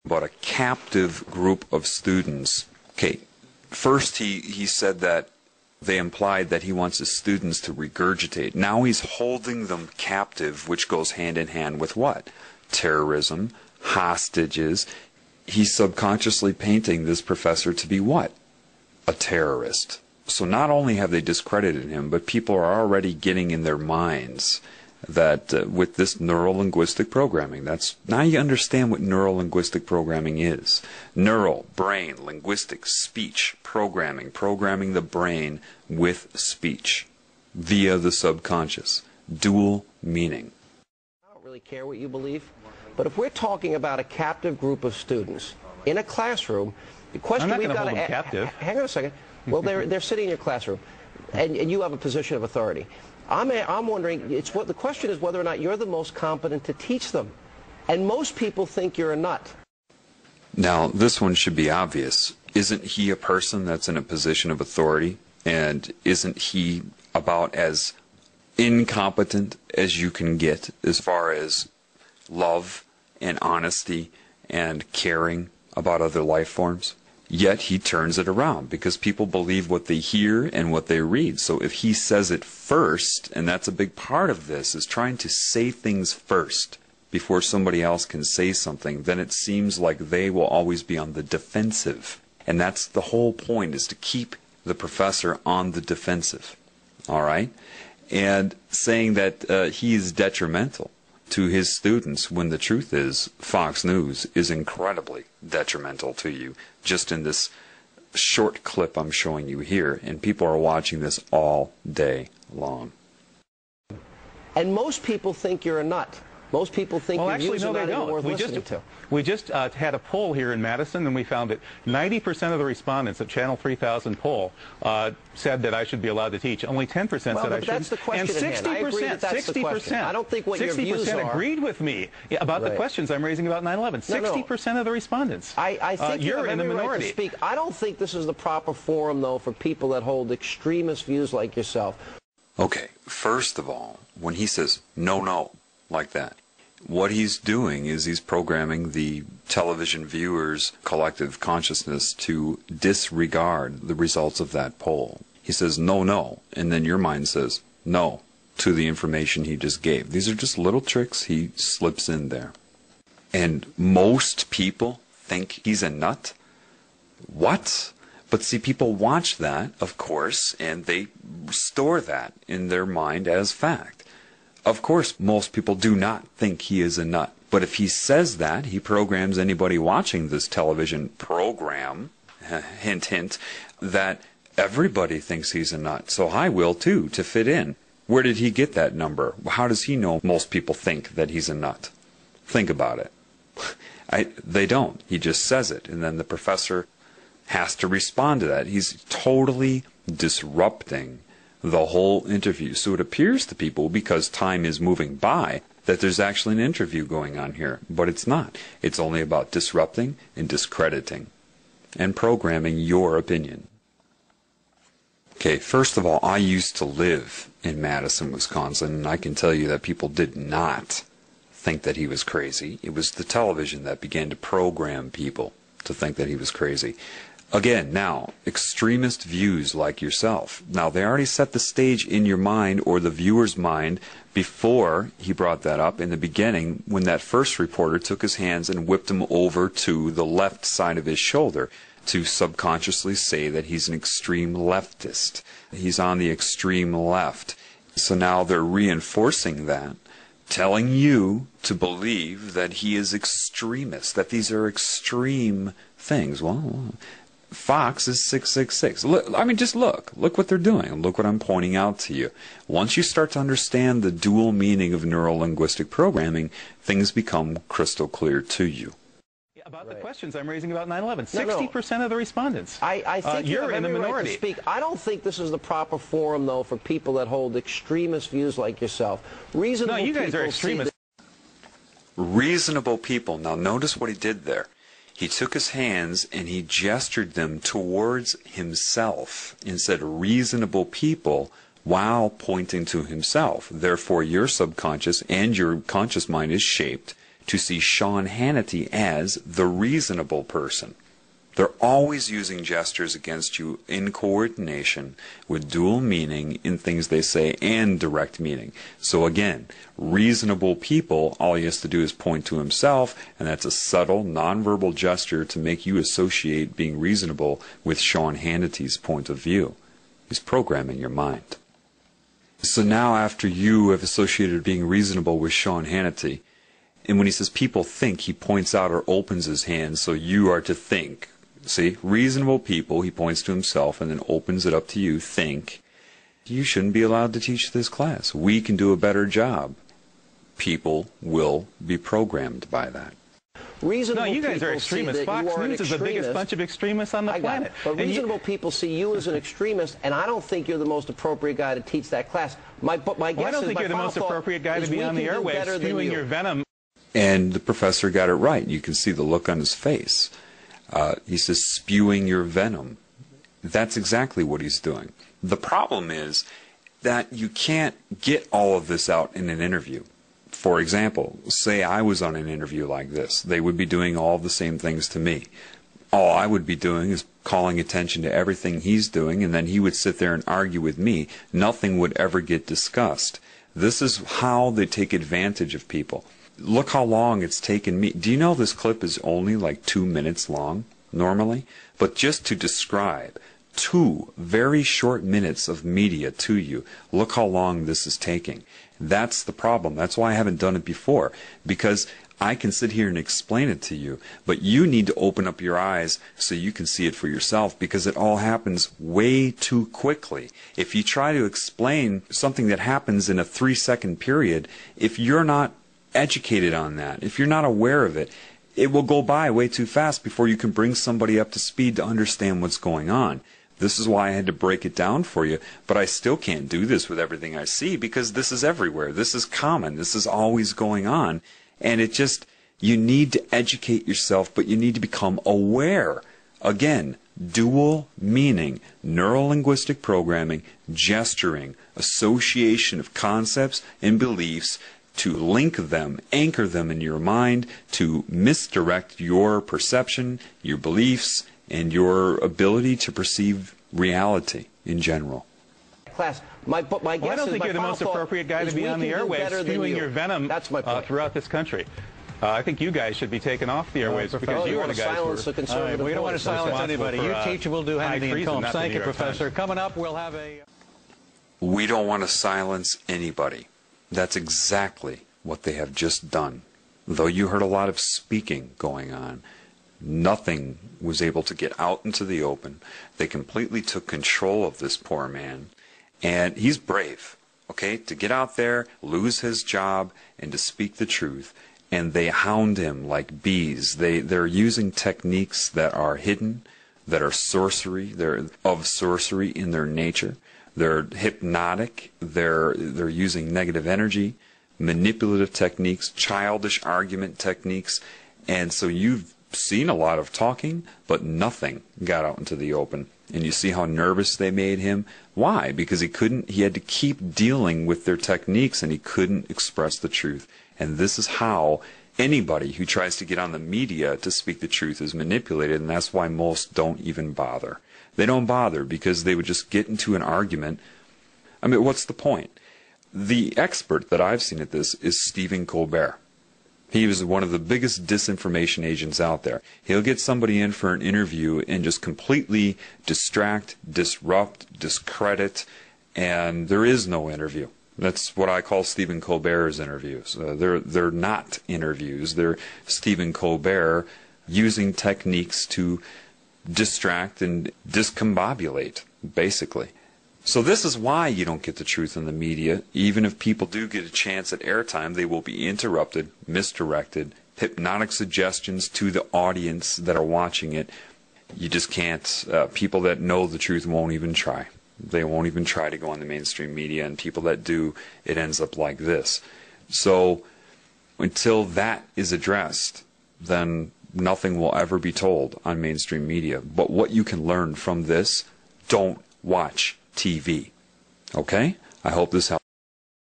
about a captive group of students. Okay, first he said that they implied that he wants his students to regurgitate. Now he's holding them captive, which goes hand in hand with what? Terrorism, hostages. He's subconsciously painting this professor to be what? A terrorist. So not only have they discredited him, but people are already getting in their minds that with this neuro-linguistic programming, now you understand what neuro-linguistic programming is. Neural, brain, linguistic, speech, programming the brain with speech via the subconscious. Dual meaning. I don't really care what you believe, but if we're talking about a captive group of students in a classroom, the question we've got to captive. Hang on a second. Well, they're sitting in your classroom, and you have a position of authority. I'm wondering, the question is whether or not you're the most competent to teach them. And most people think you're a nut. Now, this one should be obvious. Isn't he a person that's in a position of authority? And isn't he about as incompetent as you can get as far as love and honesty and caring about other life forms? Yet he turns it around because people believe what they hear and what they read. So if he says it first, and that's a big part of this, is trying to say things first before somebody else can say something, then it seems like they will always be on the defensive. And that's the whole point, is to keep the professor on the defensive. All right? And saying that he is detrimental to his students, when the truth is Fox News is incredibly detrimental to you, just in this short clip I'm showing you here, and people are watching this all day long. And most people think you're a nut. Most people think your views are not even worth listening to. We just had a poll here in Madison, and we found that 90% of the respondents at Channel 3000 poll said that I should be allowed to teach. Only 10% said I shouldn't. That's the question and 60%, 60%, I don't think what your views are. 60% agreed with me about the questions I'm raising about 9/11. 60% of the respondents. I think you're in the minority. Right to speak. I don't think this is the proper forum, though, for people that hold extremist views like yourself. Okay, first of all, when he says no, like that, what he's doing is he's programming the television viewers' collective consciousness to disregard the results of that poll. He says no, and then your mind says no to the information he just gave. These are just little tricks he slips in there. And most people think he's a nut? What? But see, people watch that, of course, and they store that in their mind as fact. Of course, most people do not think he is a nut. But if he says that, he programs anybody watching this television program, hint, hint, that everybody thinks he's a nut. So I will too, to fit in. Where did he get that number? How does he know most people think that he's a nut? Think about it. They don't. He just says it, and then the professor has to respond to that. He's totally disrupting the whole interview. So it appears to people, because time is moving by, that there's actually an interview going on here. But it's not. It's only about disrupting and discrediting and programming your opinion. Okay, first of all, I used to live in Madison, Wisconsin, and I can tell you that people did not think that he was crazy. It was the television that began to program people to think that he was crazy. Again, now, extremist views like yourself. Now, they already set the stage in your mind, or the viewer's mind, before he brought that up in the beginning, when that first reporter took his hands and whipped him over to the left side of his shoulder to subconsciously say that he's an extreme leftist. He's on the extreme left. So now they're reinforcing that, telling you to believe that he is extremist, that these are extreme things. Well, Fox is 666. Look, I mean, just look. Look what they're doing. Look what I'm pointing out to you. Once you start to understand the dual meaning of neuro-linguistic programming, things become crystal clear to you. About the questions I'm raising about 9/11. 60% of the respondents. I think you're in the minority. Right to speak. I don't think this is the proper forum, though, for people that hold extremist views like yourself. Reasonable you guys are extremists. Reasonable people. Now, notice what he did there. He took his hands and he gestured them towards himself and said reasonable people while pointing to himself. Therefore, your subconscious and your conscious mind is shaped to see Sean Hannity as the reasonable person. They're always using gestures against you in coordination with dual meaning in things they say and direct meaning. So again, reasonable people, all he has to do is point to himself, and that's a subtle, nonverbal gesture to make you associate being reasonable with Sean Hannity's point of view. He's programming your mind. So now after you have associated being reasonable with Sean Hannity, and when he says people think, he points out or opens his hand, so you are to think. See, reasonable people, he points to himself and then opens it up to you, think, you shouldn't be allowed to teach this class. We can do a better job. People will be programmed by that. Reasonable no, you guys are extremists. Fox News is the biggest bunch of extremists on the planet. But reasonable people see you as an extremist, and I don't think you're the most appropriate guy to teach that class. My guess I don't think you're the most appropriate guy to be on the airwaves spewing your venom. And the professor got it right. You can see the look on his face. He says, spewing your venom. That's exactly what he's doing. The problem is that you can't get all of this out in an interview. For example, say I was on an interview like this. They would be doing all the same things to me. All I would be doing is calling attention to everything he's doing, and then he would sit there and argue with me. Nothing would ever get discussed. This is how they take advantage of people. Look how long it's taken me. Do you know this clip is only like 2 minutes long, normally? But just to describe 2 very short minutes of media to you, look how long this is taking. That's the problem. That's why I haven't done it before, because I can sit here and explain it to you, but you need to open up your eyes so you can see it for yourself, because it all happens way too quickly. If you try to explain something that happens in a 3-second period, if you're not educated on that, if you're not aware of it, it will go by way too fast before you can bring somebody up to speed to understand what's going on. This is why I had to break it down for you, but I still can't do this with everything I see, because this is everywhere. This is common. This is always going on. And it just, you need to educate yourself, but you need to become aware. Again, dual meaning, neuro-linguistic programming, gesturing, association of concepts and beliefs, to link them, anchor them in your mind, to misdirect your perception, your beliefs, and your ability to perceive reality in general. Class, my guess I don't think you're the most appropriate guy to be on the airwaves spewing your venom throughout this country. I think you guys should be taken off the airwaves because you are the guys who are... We don't want to silence anybody. You teach and we'll do Hannity and Combs. Thank you, Professor. Coming up, we'll have a... We don't want to silence anybody. That's exactly what they have just done. Though you heard a lot of speaking going on, nothing was able to get out into the open. They completely took control of this poor man. And he's brave, okay, to get out there, lose his job, and to speak the truth. And they hound him like bees. They're using techniques that are hidden, that are sorcery. They're of sorcery in their nature. They're hypnotic. They're using negative energy, manipulative techniques, childish argument techniques. And so you've seen a lot of talking, but nothing got out into the open. And you see how nervous they made him. Why? Because he had to keep dealing with their techniques, and he couldn't express the truth. And this is how anybody who tries to get on the media to speak the truth is manipulated, and that's why most don't even bother. They don't bother because they would just get into an argument. I mean, what's the point? The expert that I've seen at this is Stephen Colbert. He was one of the biggest disinformation agents out there. He'll get somebody in for an interview and just completely distract, disrupt, discredit, and there is no interview. That's what I call Stephen Colbert's interviews. They're not interviews. They're Stephen Colbert using techniques to distract and discombobulate, basically. So this is why you don't get the truth in the media. Even if people do get a chance at airtime, they will be interrupted, misdirected, hypnotic suggestions to the audience that are watching it. You just can't. People that know the truth won't even try. They won't even try to go on the mainstream media, and people that do, it ends up like this. So until that is addressed, then nothing will ever be told on mainstream media. But what you can learn from this, don't watch TV. Okay? I hope this helps.